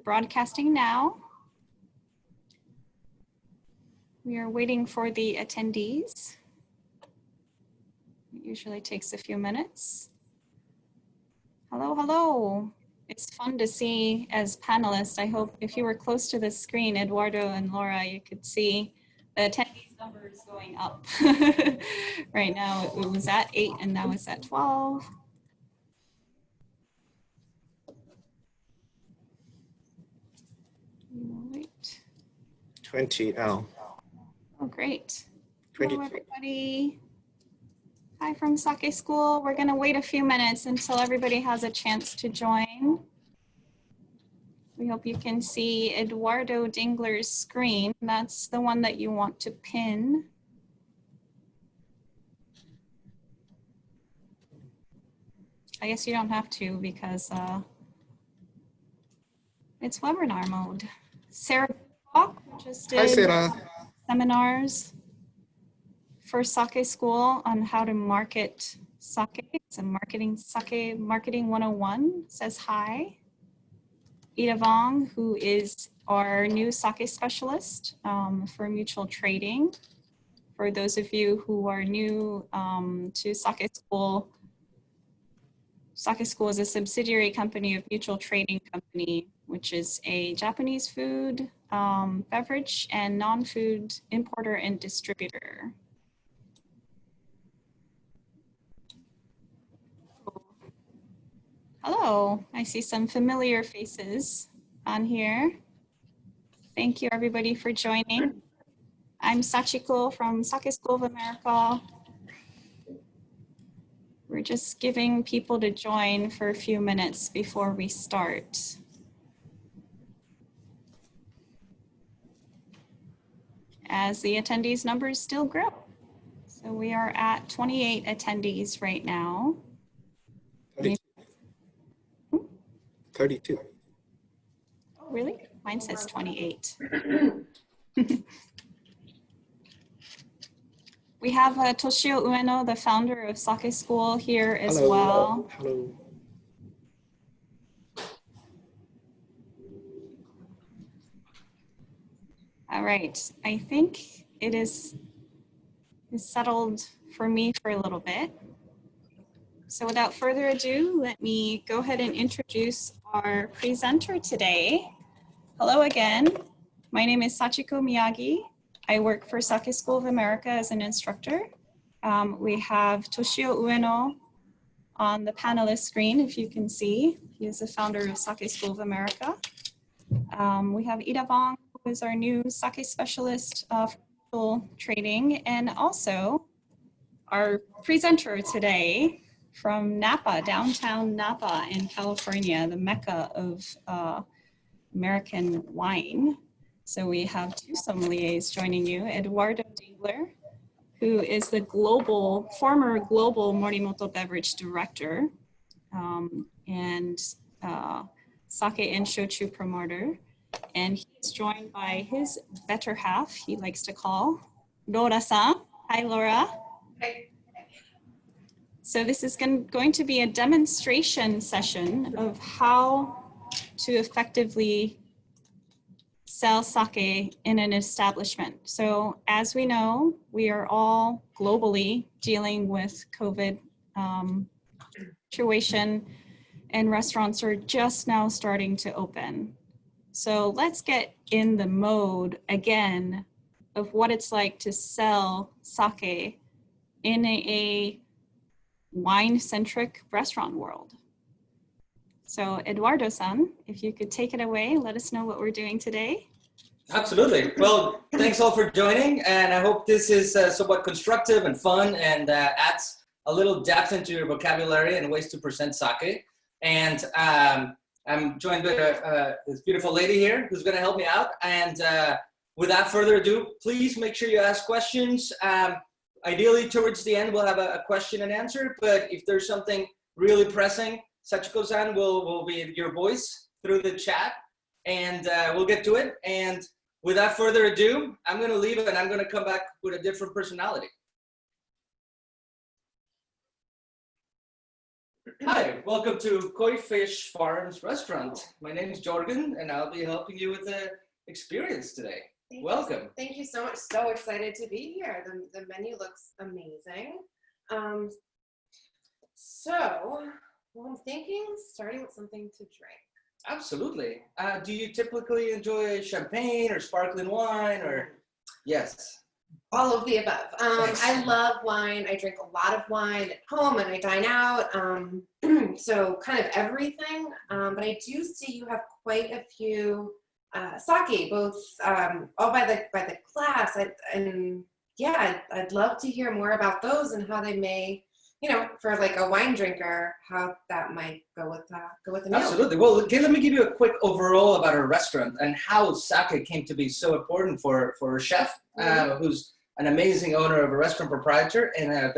broadcasting now. We are waiting for the attendees. It usually takes a few minutes. Hello, hello. It's fun to see as panelists. I hope if you were close to the screen, Eduardo and Laura, you could see the attendees numbers going up. Right now it was at 8 and now it's at 12. Wait. 20 now. Oh, great. 22. Hello, everybody. Hi from Sake School. We're going to wait a few minutes until everybody has a chance to join. We hope you can see Eduardo Dingler's screen. That's the one that you want to pin. I guess you don't have to because it's webinar mode. Sarah just did Hi, Sarah. seminars for Sake School on how to market sake. It's a sake marketing 101 says hi. Ida Vong, who is our new sake specialist for mutual trading. For those of you who are new to Sake School is a subsidiary company of Mutual Trading Company, which is a Japanese food, beverage, and non-food importer and distributor. Hello, I see some familiar faces on here. Thank you everybody for joining. I'm Sachiko from Sake School of America. We're just giving people to join for a few minutes before we start. As the attendees numbers still grow. So we are at 28 attendees right now. 32. Oh, really? Mine says 28. We have Toshio Ueno, the founder of Sake School, here as well. Hello. All right, I think it is settled for me for a little bit. So without further ado, let me go ahead and introduce our presenter today. Hello again, my name is Sachiko Miyagi. I work for Sake School of America as an instructor. We have Toshio Ueno on the panelist screen, if you can see. He is the founder of Sake School of America. We have Ida Vong, who is our new sake specialist for trading, and also our presenter today from Napa, downtown Napa in California, the mecca of American wine. So we have two sommeliers joining you, Eduardo Dingler, who is the former global Morimoto Beverage Director and sake and shochu promoter. And he's joined by his better half, he likes to call, Laura-san. Hi, Laura. Hi. So this is going to be a demonstration session of how to effectively sell sake in an establishment. So as we know, we are all globally dealing with COVID situation, and restaurants are just now starting to open. So let's get in the mode again of what it's like to sell sake in a wine-centric restaurant world. So Eduardo-san, if you could take it away, let us know what we're doing today. Absolutely. Well, thanks all for joining, and I hope this is somewhat constructive and fun and adds a little depth into your vocabulary and ways to present sake. And I'm joined by this beautiful lady here who's going to help me out. And without further ado, please make sure you ask questions. Ideally, towards the end, we'll have a question and answer. But if there's something really pressing, Sachiko-san will be your voice through the chat, and we'll get to it. And without further ado, I'm going to leave it, and I'm going to come back with a different personality. Hi, welcome to Koi Fish Farms Restaurant. My name is Jorgen, and I'll be helping you with the experience today. Welcome. Thank you so much. So excited to be here. The menu looks amazing. Well, I'm thinking starting with something to drink. Absolutely. Do you typically enjoy champagne or sparkling wine or? Yes. All of the above. I Excellent. love wine. I drink a lot of wine at home and I dine out. So kind of everything. But I do see you have quite a few sake, both all by the glass. I'd love to hear more about those and how they may, for like a wine drinker, how that might go with the meal. Absolutely. Well, okay, let me give you a quick overall about our restaurant and how sake came to be so important for a chef who's an amazing owner of a restaurant proprietor and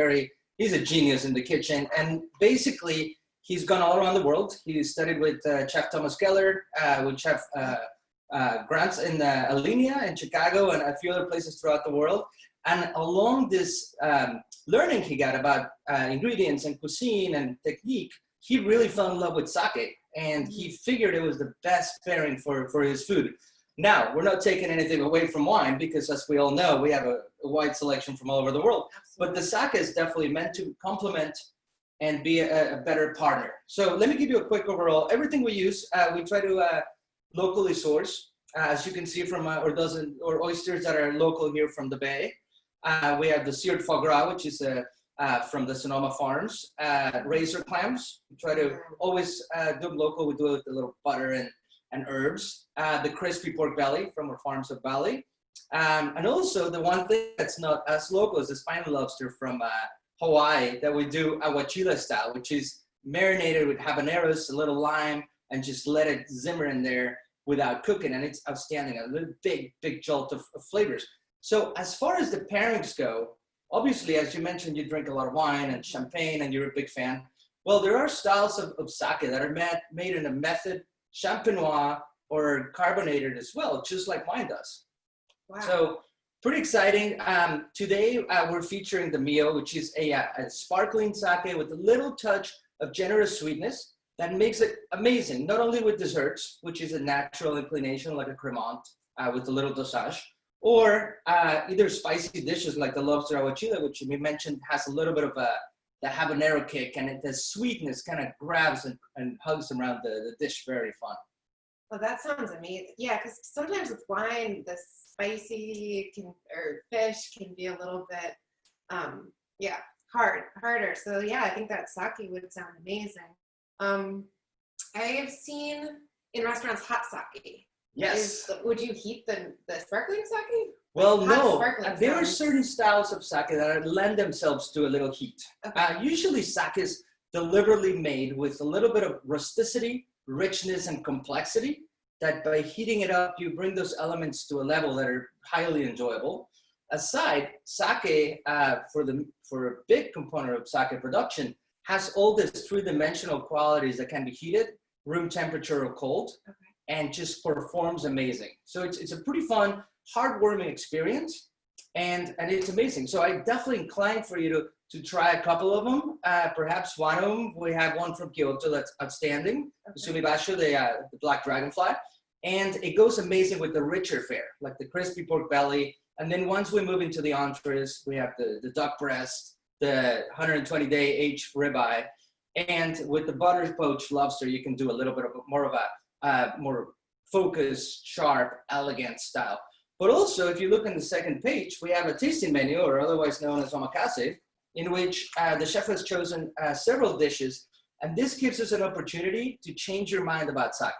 he's a genius in the kitchen. And basically, he's gone all around the world. He studied with Chef Thomas Keller, with Chef Grants in Alinea in Chicago and a few other places throughout the world. And along this learning he got about ingredients and cuisine and technique, he really fell in love with sake. And he figured it was the best pairing for his food. Now, we're not taking anything away from wine because, as we all know, we have a wide selection from all over the world. Absolutely. But the sake is definitely meant to complement and be a better partner. So let me give you a quick overall. Everything we use, we try to locally source. As you can see from or oysters that are local here from the Bay. We have the seared foie gras, which is from the Sonoma Farms. Razor clams, we try to always do them local. We do it with a little butter and herbs. The crispy pork belly from our farms of Bali. And also the one thing that's not as local is the spiny lobster from Hawaii that we do aguachile style, which is marinated with habaneros, a little lime, and just let it simmer in there without cooking. And it's outstanding, a little big jolt of flavors. So as far as the pairings go, obviously, as you mentioned, you drink a lot of wine and champagne and you're a big fan. Well, there are styles of sake that are made in a method, champenois or carbonated as well, just like wine does. Wow. So pretty exciting. Today, we're featuring the Mio, which is a sparkling sake with a little touch of generous sweetness that makes it amazing, not only with desserts, which is a natural inclination like a cremant with a little dosage, or either spicy dishes like the lobster aguachile, which we mentioned has a little bit of the habanero kick, and the sweetness kind of grabs and hugs around the dish. Very fun. Well, that sounds amazing. Yeah, because sometimes with wine, the spicy or fish can be a little bit, harder. So yeah, I think that sake would sound amazing. I have seen in restaurants hot sake. Yes. Would you heat the sparkling sake? Well, no. There are certain styles of sake that lend themselves to a little heat. Okay. Usually sake is deliberately made with a little bit of rusticity, richness, and complexity, that by heating it up, you bring those elements to a level that are highly enjoyable. Aside, sake, for a big component of sake production, has all these three-dimensional qualities that can be heated, room temperature or cold, and just performs amazing. So it's a pretty fun, heartwarming experience, and it's amazing. So I definitely incline for you to try a couple of them. Perhaps one of them, we have one from Kyoto that's outstanding, Sumibasho, the black dragonfly, and it goes amazing with the richer fare, like the crispy pork belly. And then once we move into the entrees, we have the duck breast, the 120-day aged ribeye, and with the butter poached lobster, you can do a little bit of more of a more focused, sharp, elegant style. But also, if you look on the second page, we have a tasting menu, or otherwise known as omakase, in which the chef has chosen several dishes, and this gives us an opportunity to change your mind about sake.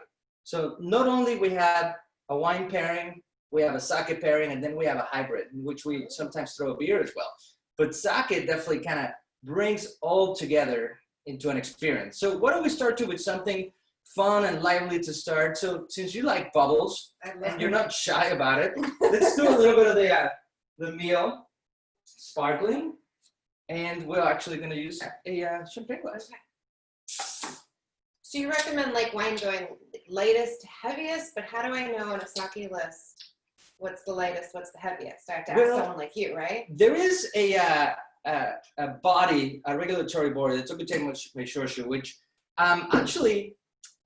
So not only we have a wine pairing, we have a sake pairing, and then we have a hybrid, in which we sometimes throw a beer as well. But sake definitely kind of brings all together into an experience. So why don't we start with something fun and lively to start. So since you like bubbles and you're not shy about it, let's do a little bit of the Mio sparkling, and we're actually going to use a champagne glass. So you recommend like wine going lightest to heaviest, but how do I know on a sake list what's the lightest, what's the heaviest? I have to ask someone like you, right? There is a a body, a regulatory body, the Tokutei Meishoshu, which actually,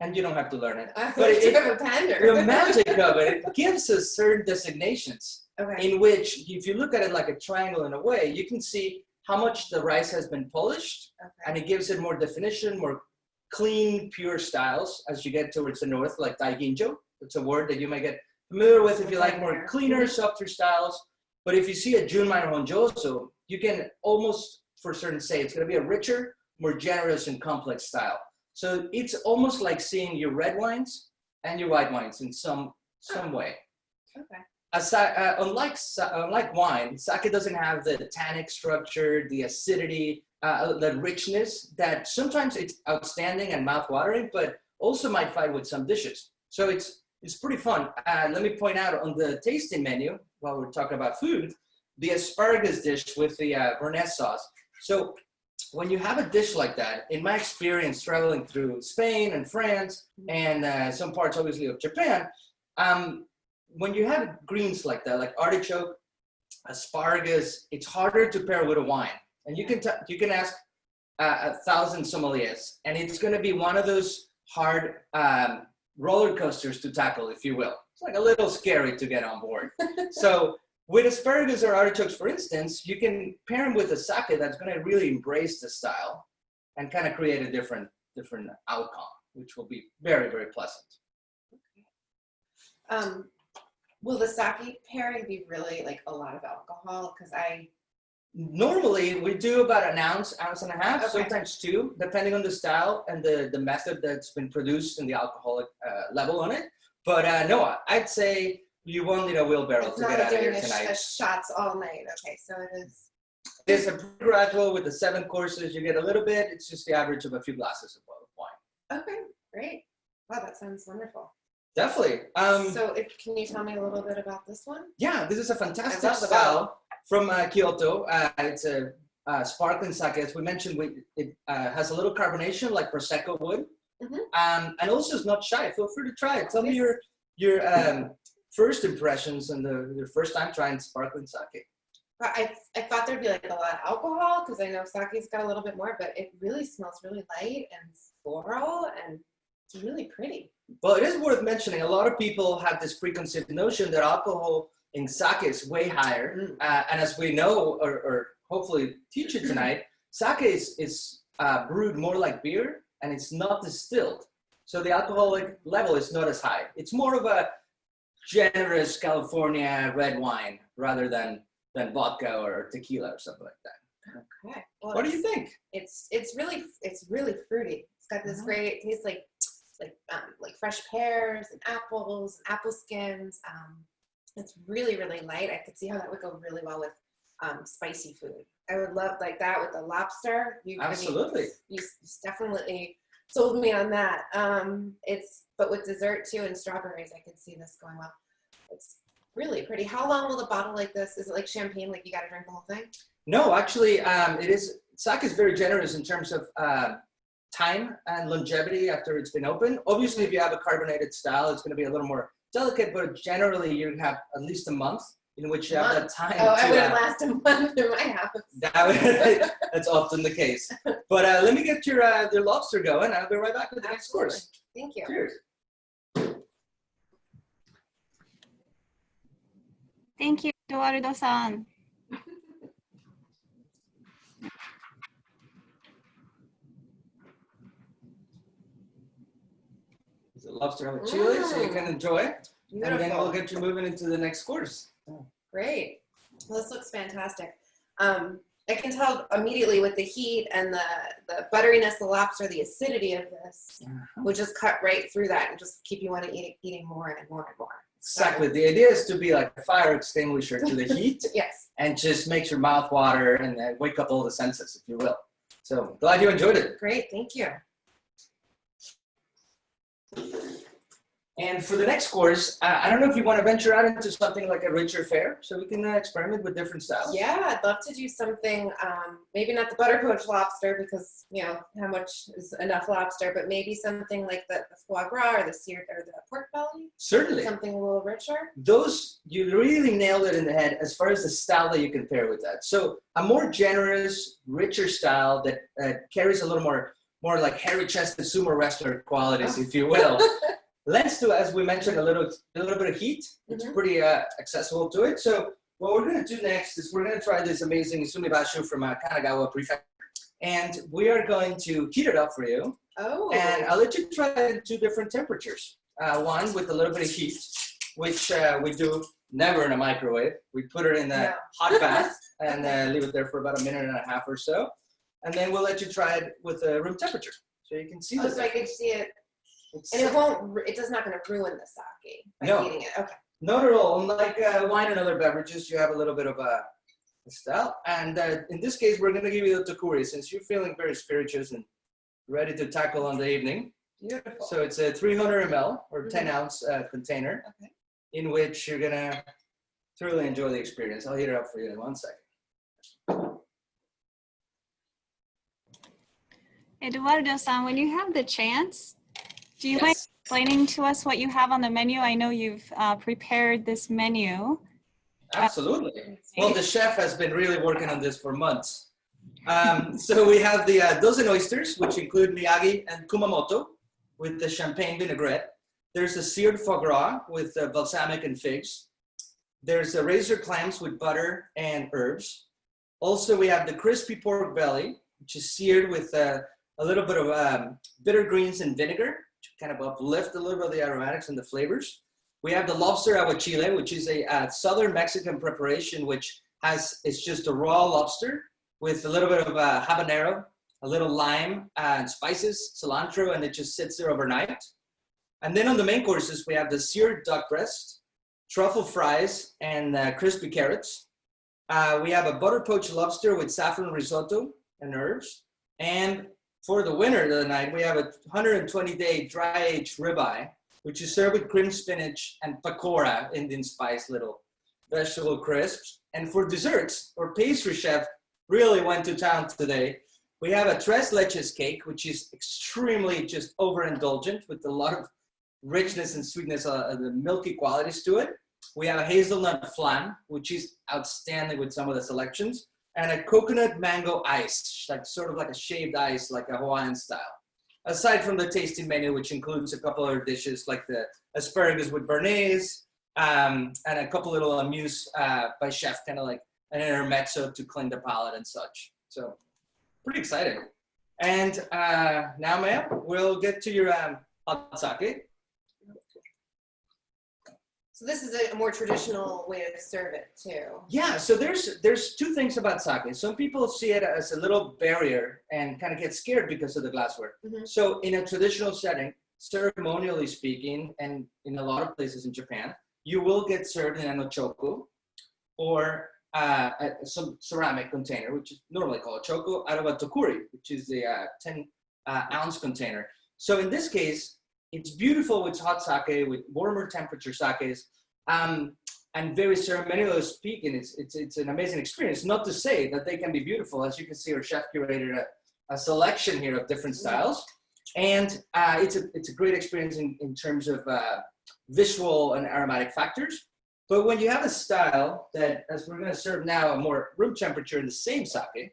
and you don't have to learn it, I but do have a pen. the magic of it, it gives us certain designations Okay. in which, if you look at it like a triangle in a way, you can see how much the rice has been polished, and Okay. it gives it more definition, more clean, pure styles as you get towards the north, like Daiginjo. It's a word that you may get familiar with if you like more cleaner, softer styles. But if you see a Junmai or Honjoso, you can almost for certain say it's going to be a richer, more generous and complex style. So it's almost like seeing your red wines and your white wines in some way. Okay. Unlike wine, sake doesn't have the tannic structure, the acidity, the richness that sometimes it's outstanding and mouth-watering, but also might fight with some dishes. So it's pretty fun. Let me point out on the tasting menu, while we're talking about food, the asparagus dish with the Bernaise sauce. So when you have a dish like that, in my experience traveling through Spain and France and some parts obviously of Japan, when you have greens like that, like artichoke, asparagus, it's harder to pair with a wine. And you can ask 1,000 sommeliers, and it's going to be one of those hard roller coasters to tackle, if you will. It's like a little scary to get on board. So with asparagus or artichokes, for instance, you can pair them with a sake that's going to really embrace the style and kind of create a different outcome, which will be very, very pleasant. Will the sake pairing be really like a lot of alcohol? Because Normally, we do about an ounce and a half, Okay. sometimes 2, depending on the style and the method that's been produced and the alcoholic level on it. But no, I'd say you won't need a wheelbarrow it's to not get out of doing here tonight. shots all night. Okay, so it is. It's a pretty gradual with the 7 courses. You get a little bit. It's just the average of a few glasses of wine. Okay, great. Wow, that sounds wonderful. Definitely. So can you tell me a little bit about this one? Yeah, this is a fantastic love the style from Kyoto. It's a sparkling sake. As we mentioned, it has a little carbonation like Prosecco would. Mhm. And also it's not shy. Feel free to try it. Tell me your first impressions and your first time trying sparkling sake. But I thought there'd be like a lot of alcohol because I know sake's got a little bit more, but it really smells really light and floral and it's really pretty. Well, it is worth mentioning. A lot of people have this preconceived notion that alcohol in sake is way higher. And as we know, or hopefully teach you tonight, sake is brewed more like beer and it's not distilled. So the alcoholic level is not as high. It's more of a generous California red wine rather than vodka or tequila or something like that. Okay. Well, What do you think? It's really fruity. It's got this great taste like fresh pears and apples, and apple skins. It's really, really light. I could see how that would go really well with spicy food. I would love like that with the lobster. Absolutely. You definitely sold me on that. But with dessert too and strawberries, I could see this going well. It's really pretty. How long will the bottle like this? Is it like champagne? Like you got to drink the whole thing? No, actually, it is. Sake is very generous in terms of time and longevity after it's been open. Obviously, if you have a carbonated style, it's going to be a little more delicate, but generally you have at least a month in which you have that time. Oh, I wouldn't last a month in my house. That's often the case. But let me get your lobster going. I'll be right back with the next course. Thank you. Cheers. Thank you, Eduardo-san. It's a lobster with chili, so you can enjoy. Beautiful. And then we'll get you moving into the next course. Great. Well, this looks fantastic. I can tell immediately with the heat and the butteriness, the lobster, the acidity of this would just cut right through that and just keep you wanting eating more and more and more. Exactly. The idea is to be like a fire extinguisher to the heat. Yes. And just makes your mouth water and wake up all the senses, if you will. So glad you enjoyed it. Great. Thank you. And for the next course, I don't know if you want to venture out into something like a richer fare, so we can experiment with different styles. Yeah, I'd love to do something, maybe not the butter poached lobster because, you know, how much is enough lobster, but maybe something like the foie gras or the seared or the pork belly. Certainly. Something a little richer. Those, you really nailed it in the head as far as the style that you can pair with that. So a more generous, richer style that carries a little more like hairy-chested sumo wrestler qualities, if you will. Lends to, as we mentioned, a little bit of heat. It's pretty accessible to it. So what we're going to do next is we're going to try this amazing sumibashu from Kanagawa Prefecture. And we are going to heat it up for you. Oh. And I'll let you try it at 2 different temperatures. One with a little bit of heat, which we do never in a microwave. We put it in a hot bath and leave it there for about 1.5 minutes or so. And then we'll let you try it with room temperature. So you can see Oh, so I can see it. And it's not going to ruin the sake by heating it. Okay. Not at all. Unlike wine and other beverages, you have a little bit of a style. And in this case, we're going to give you the takuri since you're feeling very spirituous and ready to tackle on the evening. Beautiful. So it's a 300 ml or 10-ounce container in which you're going to thoroughly enjoy the experience. I'll heat it up for you in 1 second. Eduardo-san, when you have the chance, do you mind explaining to us what you have on the menu? I know you've prepared this menu. Absolutely. Well, the chef has been really working on this for months. So we have the dozen oysters, which include miyagi and kumamoto with the champagne vinaigrette. There's a seared foie gras with balsamic and figs. There's a razor clams with butter and herbs. Also, we have the crispy pork belly, which is seared with a little bit of bitter greens and vinegar to kind of uplift a little bit of the aromatics and the flavors. We have the lobster aguachile, which is a southern Mexican preparation, which it's just a raw lobster with a little bit of habanero, a little lime and spices, cilantro, and it just sits there overnight. And then on the main courses, we have the seared duck breast, truffle fries, and crispy carrots. We have a butter poached lobster with saffron risotto and herbs. And for the winner of the night, we have a 120-day dry-aged ribeye, which is served with cream spinach and pakora, Indian spice little vegetable crisps. And for desserts, our pastry chef really went to town today. We have a tres leches cake, which is extremely just overindulgent with a lot of richness and sweetness, the milky qualities to it. We have a hazelnut flan, which is outstanding with some of the selections, and a coconut mango ice, like sort of like a shaved ice, like a Hawaiian style. Aside from the tasting menu, which includes a couple other dishes like the asparagus with béarnaise, and a couple little amuse by chef, kind of like an intermezzo to clean the palate and such. So pretty exciting. And now, ma'am, we'll get to your hot sake. So this is a more traditional way to serve it too. Yeah, so there's 2 things about sake. Some people see it as a little barrier and kind of get scared because of the glassware. So in a traditional setting, ceremonially speaking, and in a lot of places in Japan, you will get served in an ochoku or some ceramic container, which is normally called choco, out of a tokuri, which is a 10-ounce container. So in this case, it's beautiful with hot sake, with warmer temperature sakes, and very ceremonially speaking, it's an amazing experience. Not to say that they can be beautiful. As you can see, our chef curated a selection here of different styles. And it's a great experience in terms of visual and aromatic factors. But when you have a style that, as we're going to serve now, a more room temperature in the same sake,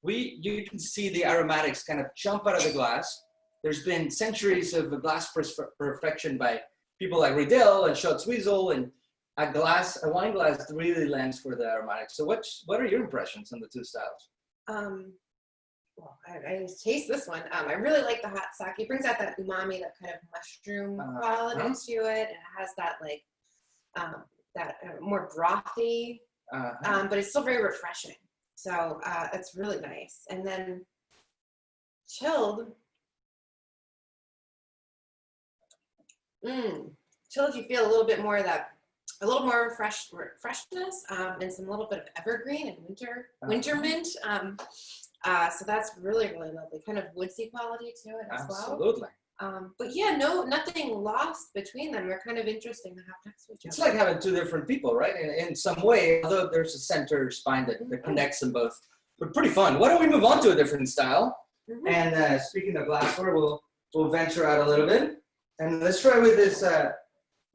you can see the aromatics kind of jump out of the glass. There's been centuries of glass perfection by people like Riedel and Schultz-Wiesel, and a wine glass really lends for the aromatics. So what are your impressions on the 2 styles? Well, I taste this one. I really like the hot sake. It brings out that umami, that kind of mushroom quality to it. And it has that like, more brothy, but it's still very refreshing. So it's really nice. And then chilled, chilled, you feel a little bit more of that, a little more freshness, and some little bit of evergreen and winter mint. So that's really, really lovely. Kind of woodsy quality to it as well. Absolutely. But yeah, nothing lost between them. They're kind of interesting to have next to each It's other. like having two different people, right? In some way, although there's a center spine that connects them both. But pretty fun. Why don't we move on to a different style? Mhm. And speaking of glassware, we'll venture out a little bit. And let's try with this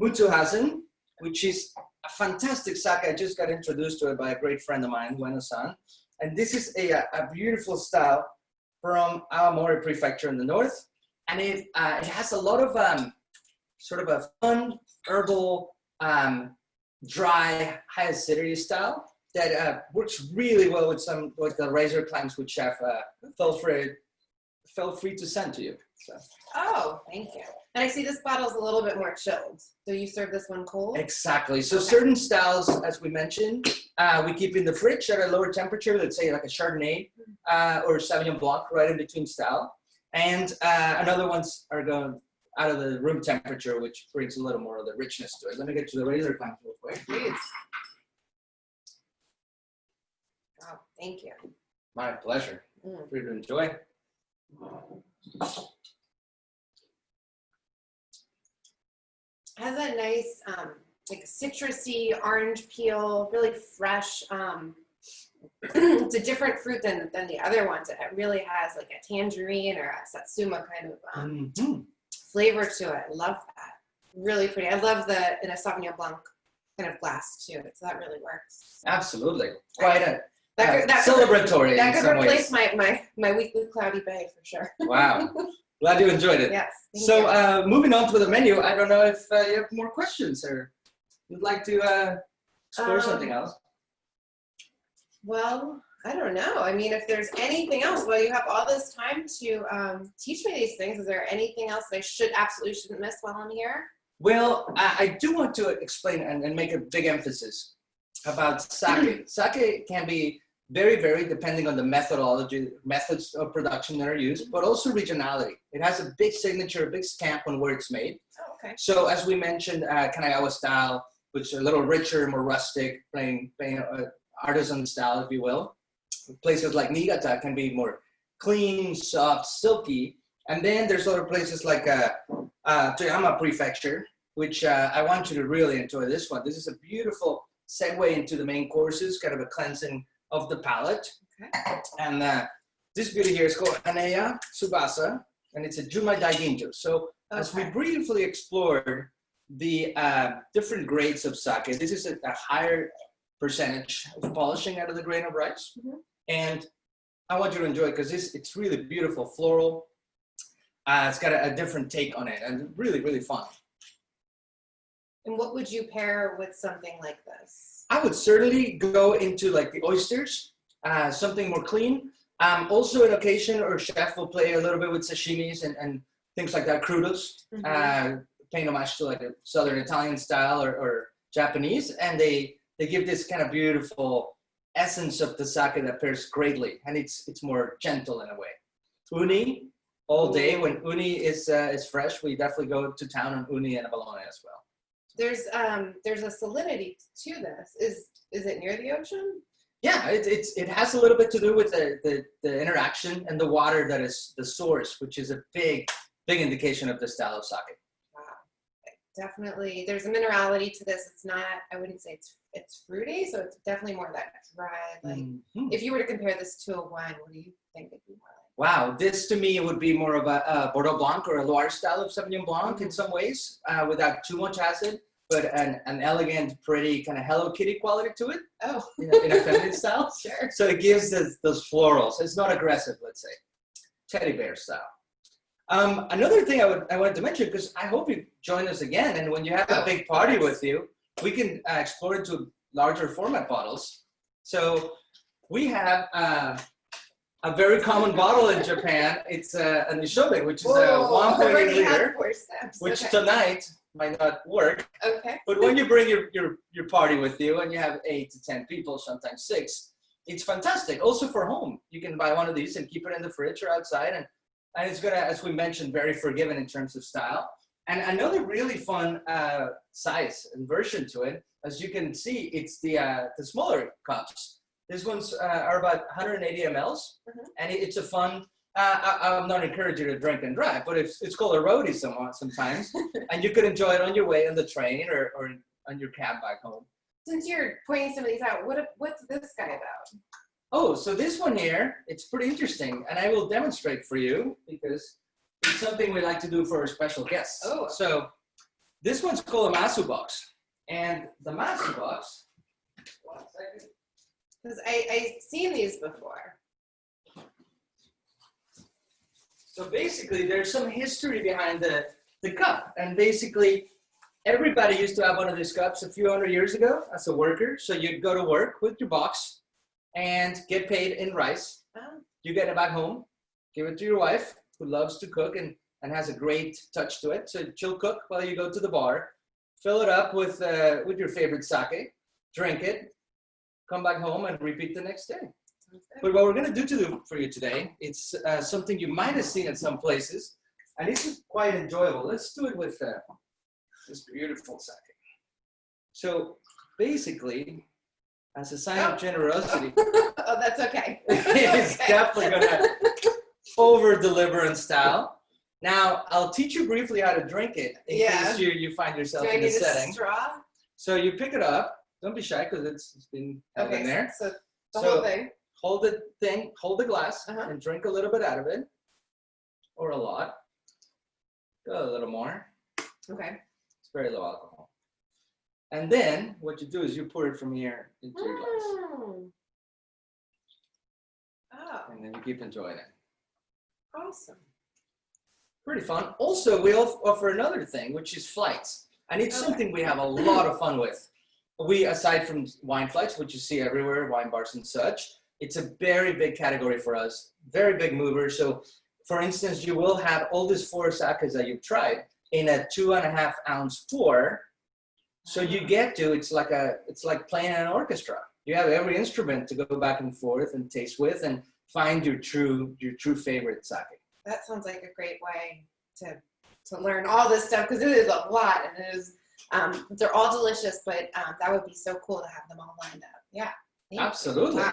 Mutsuhasen, which is a fantastic sake. I just got introduced to it by a great friend of mine, Ueno-san. And this is a beautiful style from Aomori Prefecture in the north. And it has a lot of sort of a fun, herbal, dry, high acidity style that works really well with the razor clamps which Chef felt free to send to you. So. Oh, thank you. And I see this bottle's a little bit more chilled. So you serve this one cold? Exactly. So Okay. certain styles, as we mentioned, we keep in the fridge at a lower temperature, let's say like a Chardonnay or Sauvignon Blanc, right in between style. And another ones are going out of the room temperature, which brings a little more of the richness to it. Let me get to the razor clamp real quick. Please. Oh, thank you. My pleasure. Mm. Free to enjoy. Has a nice like citrusy orange peel, really fresh. It's a different fruit than the other ones. It really has like a tangerine or a satsuma kind of flavor to it. I love that. Really pretty. I love in a Sauvignon Blanc kind of glass too. So that really works. Absolutely. Quite a That celebratory that in could some replace ways. my weekly Cloudy Bay for sure. Wow. Glad you enjoyed it. Yes. Thank you. So moving on to the menu, I don't know if you have more questions or you'd like to explore something else. Well, I don't know. I mean, if there's anything else, well, you have all this time to teach me these things. Is there anything else that I absolutely shouldn't miss while I'm here? Well, I do want to explain and make a big emphasis about sake. Sake can be very varied depending on the methods of production that are used, but also regionality. It has a big signature, a big stamp on where it's made. Oh, okay. So as we mentioned, Kanagawa style, which is a little richer, more rustic, plain artisan style, if you will. Places like Niigata can be more clean, soft, silky. And then there's other places like Toyama Prefecture, which I want you to really enjoy this one. This is a beautiful segue into the main courses, kind of a cleansing of the palate. Okay. And this beauty here is called Aneya Tsubasa, and it's a Jumai Daiginjo. So as we briefly explored the different grades of sake, this is a higher percentage of polishing out of the grain of rice. Mm-hmm. And I want you to enjoy it because it's really beautiful, floral. It's got a different take on it and really, really fun. And what would you pair with something like this? I would certainly go into like the oysters, something more clean. Also an occasion or chef will play a little bit with sashimis and things like that, crudos, paying homage to like a Southern Italian style or Japanese. And they give this kind of beautiful essence of the sake that pairs greatly. And it's more gentle in a way. Uni, all day. When uni is fresh, we definitely go to town on uni and abalone as well. There's a salinity to this. Is it near the ocean? Yeah, it has a little bit to do with the interaction and the water that is the source, which is a big indication of the style of sake. Wow, definitely. There's a minerality to this. It's not. I wouldn't say it's fruity, so it's definitely more that dry. Like if you were to compare this to a wine, what do you think it'd be more like? Wow, this to me would be more of a Bordeaux Blanc or a Loire style of Sauvignon Blanc in some ways, without too much acid, but an elegant, pretty kind of Hello Kitty quality to it. Oh, in a feminine style. Sure. So it gives those florals. It's not aggressive, let's say, teddy bear style. Another thing I wanted to mention, because I hope you join us again, and when you have a big party with you, we can explore into larger format bottles. So we have a very common bottle in Japan. It's a Nishobe, which is a 1.8 liter, which tonight might not work. Okay. But when you bring your party with you and you have 8 to 10 people, sometimes 6, it's fantastic. Also for home, you can buy one of these and keep it in the fridge or outside, and it's gonna, as we mentioned, very forgiving in terms of style. And another really fun size and version to it, as you can see, it's the smaller cups. These ones are about 180 mLs, and it's a fun I'm not encouraging you to drink and drive, but it's called a roadie sometimes, and you could enjoy it on your way on the train or on your cab back home. Since you're pointing some of these out, what's this guy about? Oh, so this one here, it's pretty interesting, and I will demonstrate for you because it's something we like to do for our special guests. Oh. So this one's called a Masu box, and the Masu box. One second. Because I've seen these before. So basically, there's some history behind the cup, and basically, everybody used to have one of these cups a few hundred years ago as a worker. So you'd go to work with your box and get paid in rice. Oh. You get it back home, give it to your wife, who loves to cook and has a great touch to it. So she'll cook while you go to the bar, fill it up with your favorite sake, drink it, come back home, and repeat the next day. But what we're going to do for you today, it's something you might have seen at some places, and this is quite enjoyable. Let's do it with this beautiful sake. So basically, as a sign of generosity, Oh, that's okay. it's definitely going to over-deliver in style. Now, I'll teach you briefly how to drink it in case you find yourself Do I in the need setting. a straw? So you pick it up. Don't be shy because it's been held in there. So the whole thing. Hold the glass and drink a little bit out of it, or a lot. Go a little more. Okay. It's very low alcohol. And then what you do is you pour it from here into your glass. Oh, And then you keep enjoying it. awesome. Pretty fun. Also, we offer another thing, which is flights. And it's something we have a lot of fun with. We, aside from wine flights, which you see everywhere, wine bars and such, it's a very big category for us, very big mover. So, for instance, you will have all these 4 sakes that you've tried in a 2.5 ounce pour. So you get to, it's like playing in an orchestra. You have every instrument to go back and forth and taste with and find your true favorite sake. That sounds like a great way to learn all this stuff, because it is a lot, and it is they're all delicious, but that would be so cool to have them all lined up. Yeah. Absolutely. Wow.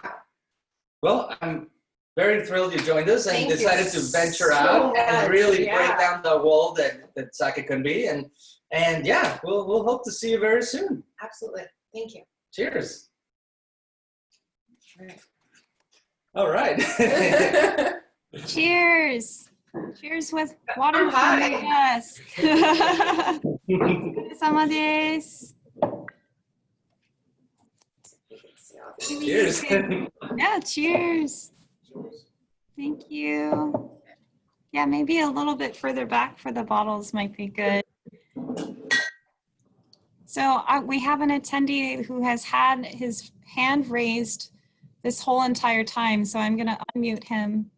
Well, I'm very thrilled you joined us and Thank you decided to venture so out and much. really Yeah. break down the wall that sake can be. And yeah, we'll hope to see you very soon. Absolutely. Thank you. Cheers. All right. All right. Cheers. Cheers with water from Hi. the desk. お疲れ様です. Cheers. Yeah, cheers. Thank you. Yeah, maybe a little bit further back for the bottles might be good. So we have an attendee who has had his hand raised this whole entire time. So I'm going to unmute him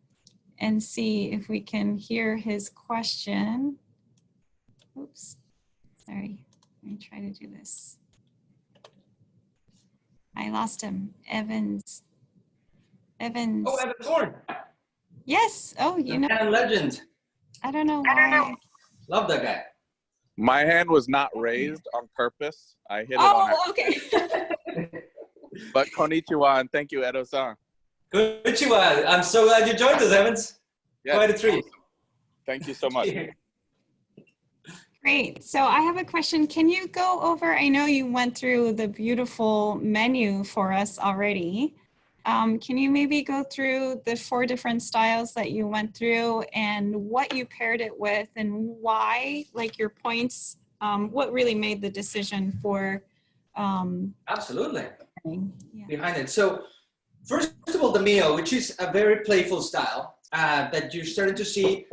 and see if we can hear his question. Oops, sorry. Let me try to do this. I lost him. Evans. Oh, Evan Thorne. Yes. Oh, you know, And legend. I don't know why. Love that guy. My hand was not raised on purpose. I hit it on Oh, okay. But konnichiwa and thank you, Edo-san. Konnichiwa. I'm so glad you joined us, Evans. Yes, Quite a treat. thank you so much. Great. So I have a question. Can you go over, I know you went through the beautiful menu for us already. Can you maybe go through the 4 different styles that you went through and what you paired it with and why, like your points, what really made the decision for Absolutely. yeah. Behind it. So first of all, the Mio, which is a very playful style that you're starting to see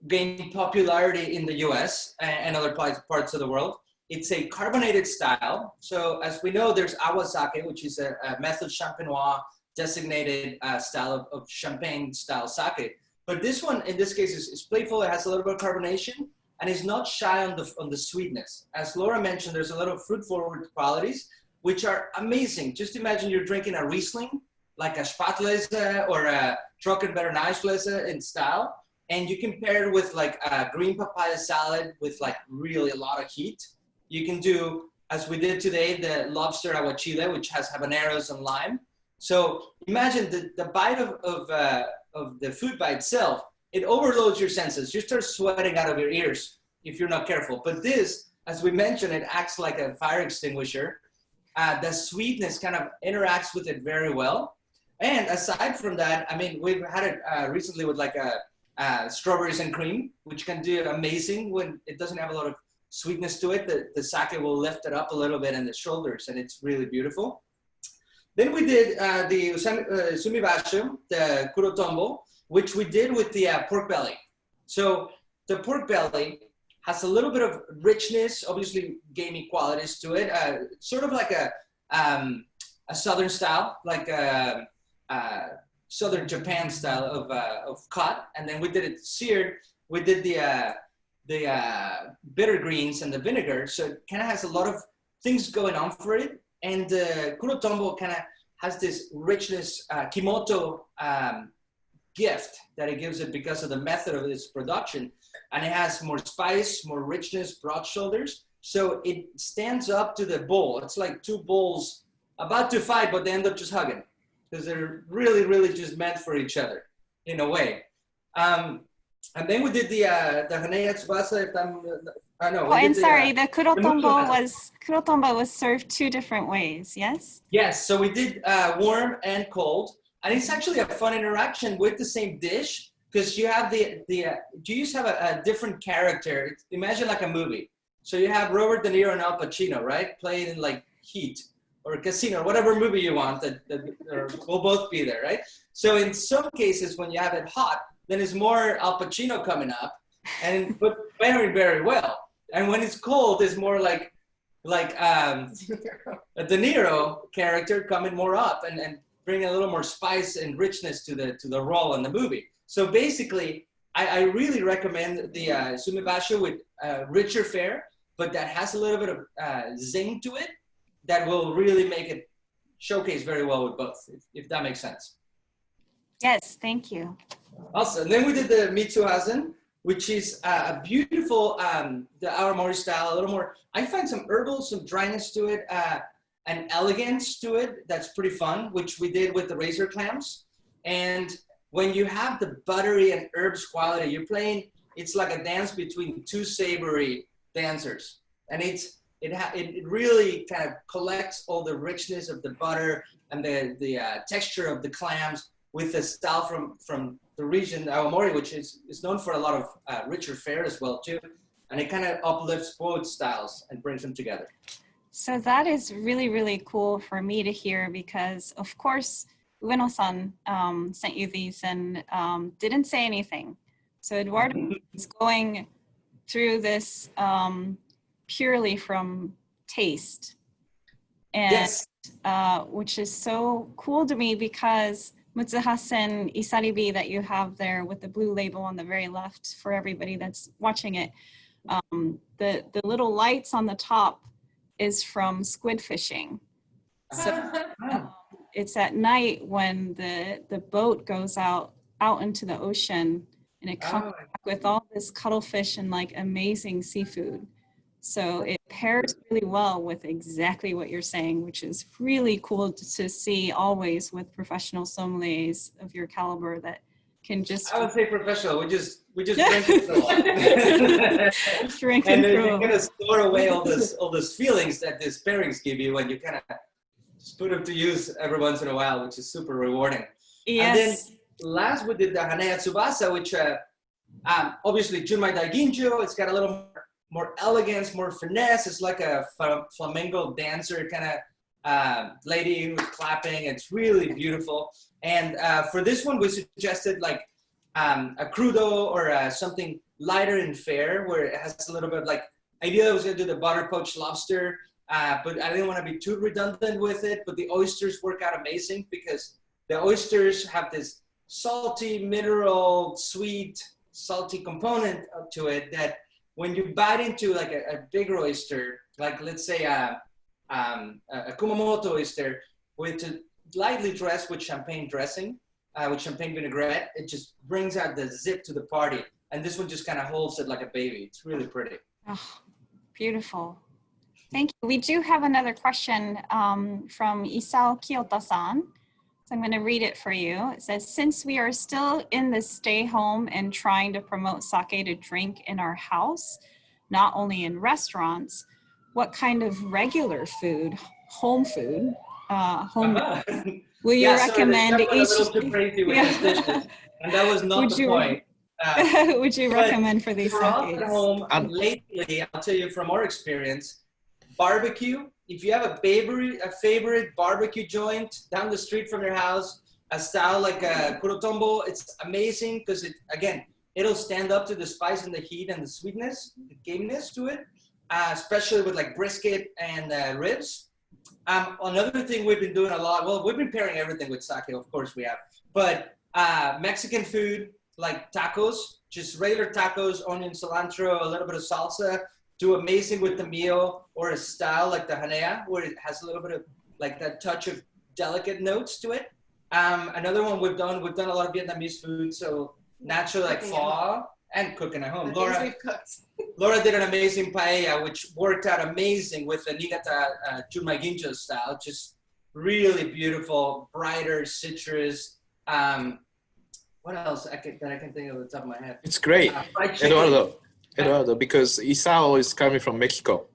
gain popularity in the US and other parts of the world. It's a carbonated style. So as we know, there's agua sake, which is a method champenois designated style of champagne style sake. But this one, in this case, is playful. It has a little bit of carbonation and is not shy on the sweetness. As Laura mentioned, there's a lot of fruit forward qualities, which are amazing. Just imagine you're drinking a Riesling, like a Spatlese or a Trockenbeeren Eisglese in style. And you can pair it with like a green papaya salad with like really a lot of heat. You can do, as we did today, the lobster aguachile, which has habaneros and lime. So imagine the bite of the food by itself it overloads your senses. You start sweating out of your ears if you're not careful. But this, as we mentioned, it acts like a fire extinguisher. The sweetness kind of interacts with it very well. And aside from that, I mean, we've had it recently with like strawberries and cream, which can do amazing when it doesn't have a lot of sweetness to it. The sake will lift it up a little bit in the shoulders, and it's really beautiful. Then we did the sumibasho, the kurotombo, which we did with the pork belly. So the pork belly has a little bit of richness, obviously gamey qualities to it, sort of like a southern style, like a southern Japan style of cut. And then we did it seared. We did the bitter greens and the vinegar. So it kind of has a lot of things going on for it. And the kurotombo kind of has this richness, kimoto gift that it gives it because of the method of its production. And it has more spice, more richness, broad shoulders. So it stands up to the bowl. It's like two bowls about to fight, but they end up just hugging because they're really, really just meant for each other in a way. And then we did the Hanaya Tsubasa. The kurotombo was served two different ways, yes? Yes, so we did warm and cold. And it's actually a fun interaction with the same dish because you have you just have a different character. Imagine like a movie. So you have Robert De Niro and Al Pacino, right? Playing in like Heat or Casino, or whatever movie you want that will both be there, right? So in some cases, when you have it hot, then it's more Al Pacino coming up, but very, very well. And when it's cold, it's more like a De Niro character coming more up and bring a little more spice and richness to the role in the movie. So basically, I really recommend the sumibasho with richer fare, but that has a little bit of zing to it that will really make it showcase very well with both, if that makes sense. Yes, thank you. Awesome. Then we did the mitsuhazen, which is a beautiful, the awamori style, a little more, I find some herbal, some dryness to it, an elegance to it that's pretty fun, which we did with the razor clams. And when you have the buttery and herbs quality, you're playing, it's like a dance between two savory dancers. And it really kind of collects all the richness of the butter and the texture of the clams with the style from the region, awamori, which is known for a lot of richer fare as well too. And it kind of uplifts both styles and brings them together. So that is really, really cool for me to hear because, of course, Ueno-san sent you these and didn't say anything. So Eduardo is going through this purely from taste, and yes. Which is so cool to me because Mutsuhasen Isaribi that you have there with the blue label on the very left for everybody that's watching it, the little lights on the top is from squid fishing. So it's at night when the boat goes out into the ocean and it comes back with all this cuttlefish and like amazing seafood. So it pairs really well with exactly what you're saying, which is really cool to see always with professional sommeliers of your caliber that can just... I would say professional. We just drink it. Drink and then through. you're gonna store away all those feelings that these pairings give you when you kind of just put them to use every once in a while, which is super rewarding. Yes. And then last we did the Hanaya Tsubasa, which obviously Junmai Daiginjo. It's got a little more elegance, more finesse. It's like a flamenco dancer kind of lady who's clapping. It's really beautiful. And for this one, we suggested like a crudo or something lighter in fare, where it has a little bit like, ideally I was gonna do the butter poached lobster, but I didn't want to be too redundant with it. But the oysters work out amazing because the oysters have this salty, mineral, sweet, salty component to it that when you bite into like a bigger oyster, like let's say a Kumamoto oyster, with lightly dressed with champagne dressing, with champagne vinaigrette, it just brings out the zip to the party. And this one just kind of holds it like a baby. It's really pretty. Oh, beautiful. Thank you. We do have another question from Isao Kiyota-san. So I'm going to read it for you. It says, since we are still in the stay home and trying to promote sake to drink in our house, not only in restaurants, what kind of regular food, home food, home will you Yeah, sorry, the recommend chef went a each? little too crazy with his dishes, and that was not Would the you point. would you But recommend for these for us at sakes? home, lately, I'll tell you from our experience, barbecue. If you have a favorite barbecue joint down the street from your house, a style like a kurotombo, it's amazing because it'll stand up to the spice and the heat and the sweetness, the gameness to it, especially with like brisket and ribs. Another thing we've been doing a lot, well, we've been pairing everything with sake, of course we have, but Mexican food like tacos, just regular tacos, onion, cilantro, a little bit of salsa, do amazing with the meal, or a style like the hanea, where it has a little bit of like that touch of delicate notes to it. Another one we've done a lot of Vietnamese food, so natural like pho and cooking at home. Laura did an amazing paella, which worked out amazing with the Niigata churmai ginjo style. Just really beautiful, brighter citrus. What else that I can think of at the top of my head? It's great, Eduardo, because Isao is coming from Mexico.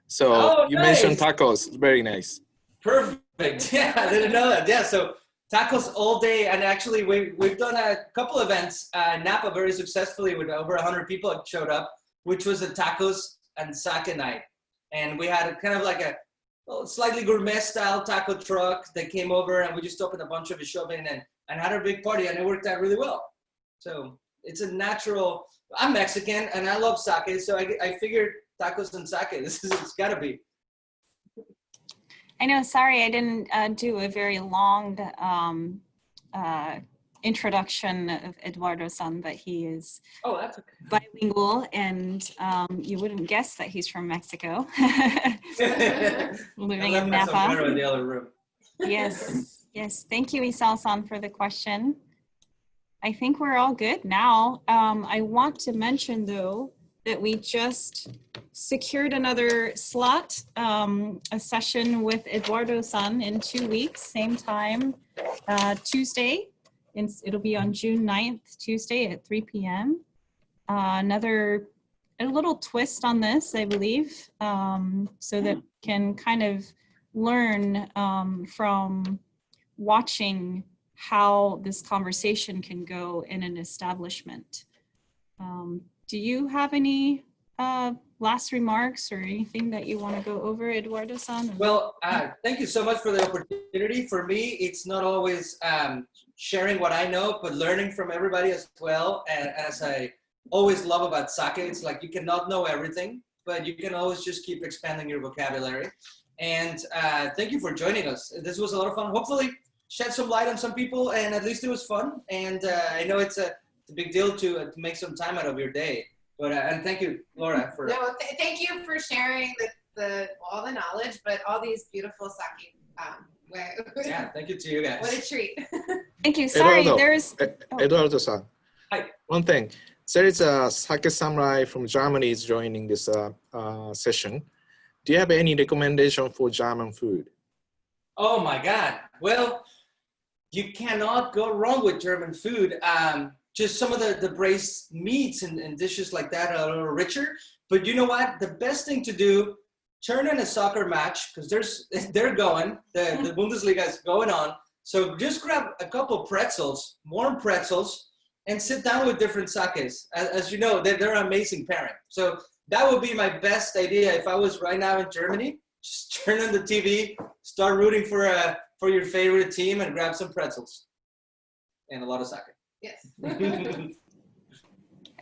So you mentioned tacos, very nice. Perfect. Yeah, I didn't know that. Yeah, so tacos all day, and actually we've done a couple events, Napa very successfully with over 100 people showed up, which was a tacos and sake night. And we had kind of like a slightly gourmet style taco truck that came over, and we just opened a bunch of it, shoved in, and had a big party, and it worked out really well. So it's a natural, I'm Mexican and I love sake, so I figured tacos and sake, it's gotta be. I know, sorry, I didn't do a very long introduction of Eduardo-san, but he is that's okay. bilingual, and you wouldn't guess that he's from Mexico, living in Napa. In the other room. Yes, yes. Thank you, Isao-san, for the question. I think we're all good now. I want to mention, though, that we just secured another slot, a session with Eduardo-san in 2 weeks, same time, Tuesday. It'll be on June 9th, Tuesday at 3 p.m. A little twist on this, I believe, so that we can kind of learn from watching how this conversation can go in an establishment. Do you have any last remarks or anything that you want to go over, Eduardo-san? Well, thank you so much for the opportunity. For me, it's not always sharing what I know, but learning from everybody as well. And as I always love about sake, it's like you cannot know everything, but you can always just keep expanding your vocabulary. And thank you for joining us. This was a lot of fun. Hopefully shed some light on some people, and at least it was fun. And I know it's a big deal to make some time out of your day. But and thank you, Laura, for thank you for sharing all the knowledge, but all these beautiful sake. Yeah, thank you to you guys. What a treat. Thank you. Sorry, Eduardo-san. Hi. One thing, there is a sake samurai from Germany is joining this session. Do you have any recommendation for German food? Oh my God. Well, you cannot go wrong with German food. Just some of the braised meats and dishes like that are a little richer. But you know what? The best thing to do, turn in a soccer match, because they're going. The Bundesliga is going on. So just grab a couple pretzels, warm pretzels, and sit down with different sakes. As you know, they're an amazing pairing. So that would be my best idea if I was right now in Germany. Just turn on the TV, start rooting for your favorite team, and grab some pretzels and a lot of sake. Yes.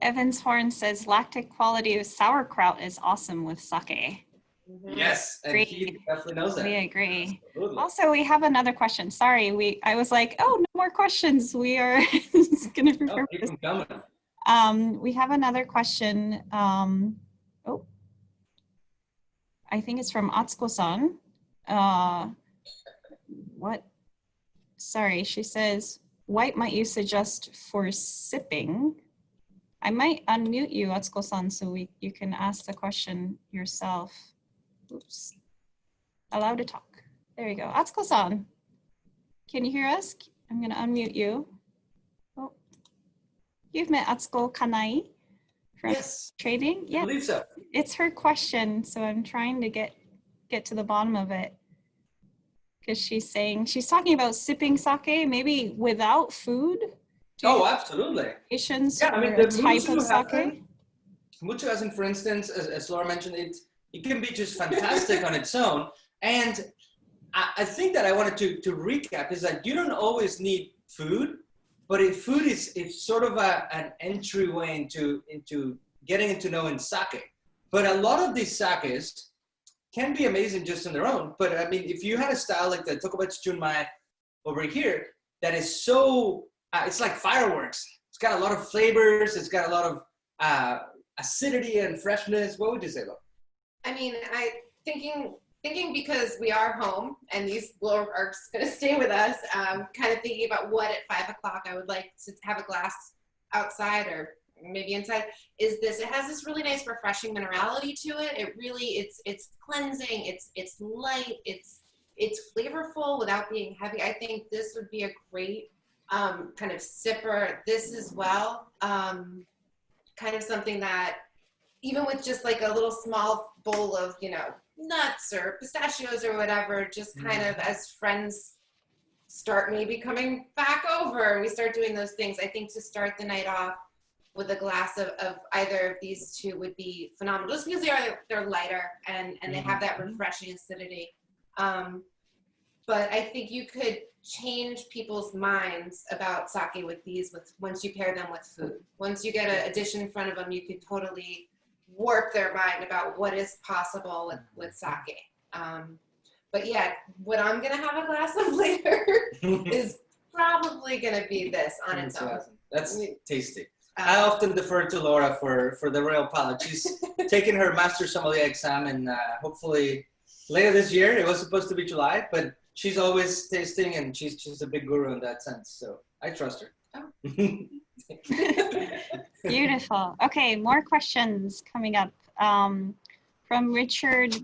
Evans Horn says lactic quality of sauerkraut is awesome with sake. Yes, and he definitely knows that. We agree. Absolutely. Also, we have another question. Sorry, I was like, oh, no more questions. We are just gonna prepare keep them coming. we have another question. I think it's from Atsuko-san. What? Sorry, she says, what might you suggest for sipping? I might unmute you, Atsuko-san, so you can ask the question yourself. Oops. Allowed to talk. There you go. Atsuko-san, Can you hear us? I'm going to unmute you. Oh, you've met Atsuko Kanai from Yes, trading? I Yeah, believe so. it's her question, so I'm trying to get to the bottom of it. Because she's talking about sipping sake, maybe without food. Do you Oh, have absolutely. recommendations Yeah, I mean, for the a type of muchu sake? hasen, muchu hasen, for instance, as Laura mentioned, it can be just fantastic on its own. And I think that I wanted to recap is that you don't always need food, but food is sort of an entryway into getting to know in sake. But a lot of these sakes can be amazing just on their own. But I mean, if you had a style like the Tokubetsu Junmai over here, that is so, it's like fireworks. It's got a lot of flavors. It's got a lot of acidity and freshness. What would you say, Lo? I mean, thinking because we are home and these are going to stay with us, kind of thinking about what at 5 o'clock I would like to have a glass outside or maybe inside, is this. It has this really nice refreshing minerality to it. It really, it's cleansing, it's light, it's flavorful without being heavy. I think this would be a great kind of sipper. This as well, kind of something that even with just like a little small bowl of, nuts or pistachios or whatever, just kind of as friends start maybe coming back over and we start doing those things, I think to start the night off with a glass of either of these two would be phenomenal, just because they're lighter and they have that refreshing acidity. But I think you could change people's minds about sake with these once you pair them with food. Once you get a dish in front of them, you could totally warp their mind about what is possible with sake. But yeah, what I'm gonna have a glass of later is probably gonna be this on its own. That's tasty. I often defer to Laura for the royal palate. She's taking her master sommelier exam, and hopefully later this year. It was supposed to be July, but she's always tasting, and she's a big guru in that sense. So I trust her. Oh. Beautiful. Okay, more questions coming up from Richard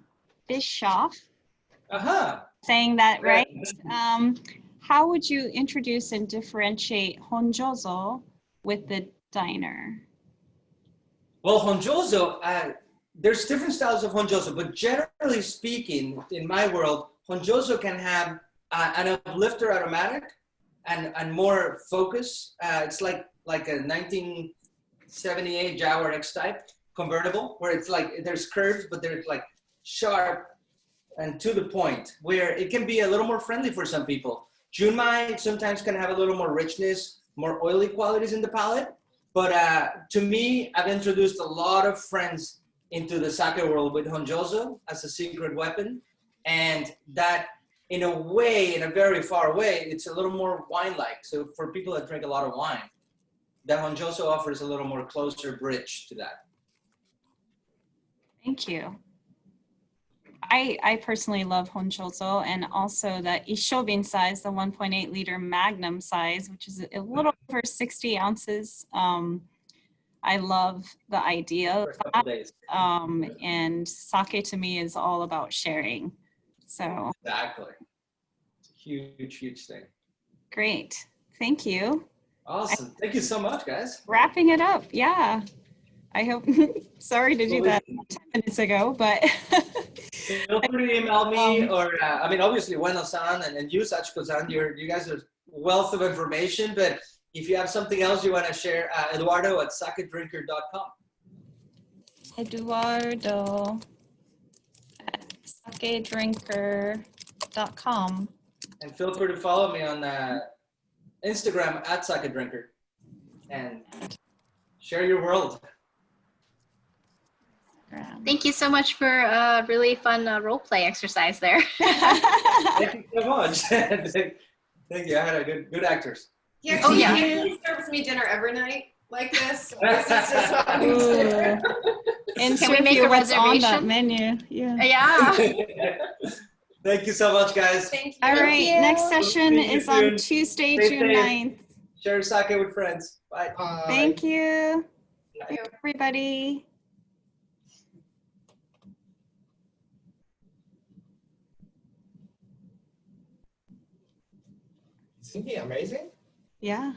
Bischoff, saying that, right? How would you introduce and differentiate honjozo with the diner? Well, honjozo, there's different styles of honjozo, but generally speaking, in my world, honjozo can have an uplifter aromatic and more focus. It's like a 1978 Jaguar X-Type convertible, where it's like there's curves, but they're like sharp and to the point, where it can be a little more friendly for some people. Junmai sometimes can have a little more richness, more oily qualities in the palate. But to me, I've introduced a lot of friends into the sake world with honjozo as a secret weapon. And that, in a way, in a very far way, it's a little more wine-like. So for people that drink a lot of wine, the honjozo offers a little more closer bridge to that. Thank you. I personally love honjozo, and also the Ishobin size, the 1.8 liter magnum size, which is a little over 60 ounces. I love the idea of that. And sake to me is all about sharing. So Exactly. It's a huge, huge thing. Great. Thank you. Awesome. Thank you so much, guys. Wrapping it up. Yeah. I hope, sorry to do that 10 minutes ago, but. Feel free to email me or, I mean, obviously, Ueno-san and you, Sachiko-san, you guys are wealth of information, but if you have something else you want to share, Eduardo at sakedrinker.com. Eduardo at sakedrinker.com. And feel free to follow me on Instagram at sakedrinker and share your world. Thank you so much for a really fun role play exercise there. Thank you so much. Thank you. I had a good actors. Yeah, Oh, yeah. He serves me dinner every night like this. So this is just what I'm doing. And Can we make a what's on that reservation? menu? Yeah. Yeah. Thank you so much, guys. Thank you. All right. you. Next session See you is on soon. Tuesday, Stay June safe. 9th. Share sake with friends. Bye. Thank you, Thank you. everybody. Isn't he amazing? Yeah.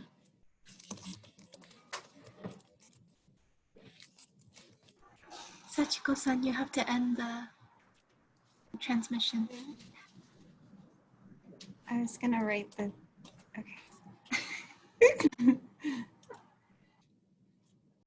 Sachiko-san, you have to end the transmission. I was gonna write the, okay.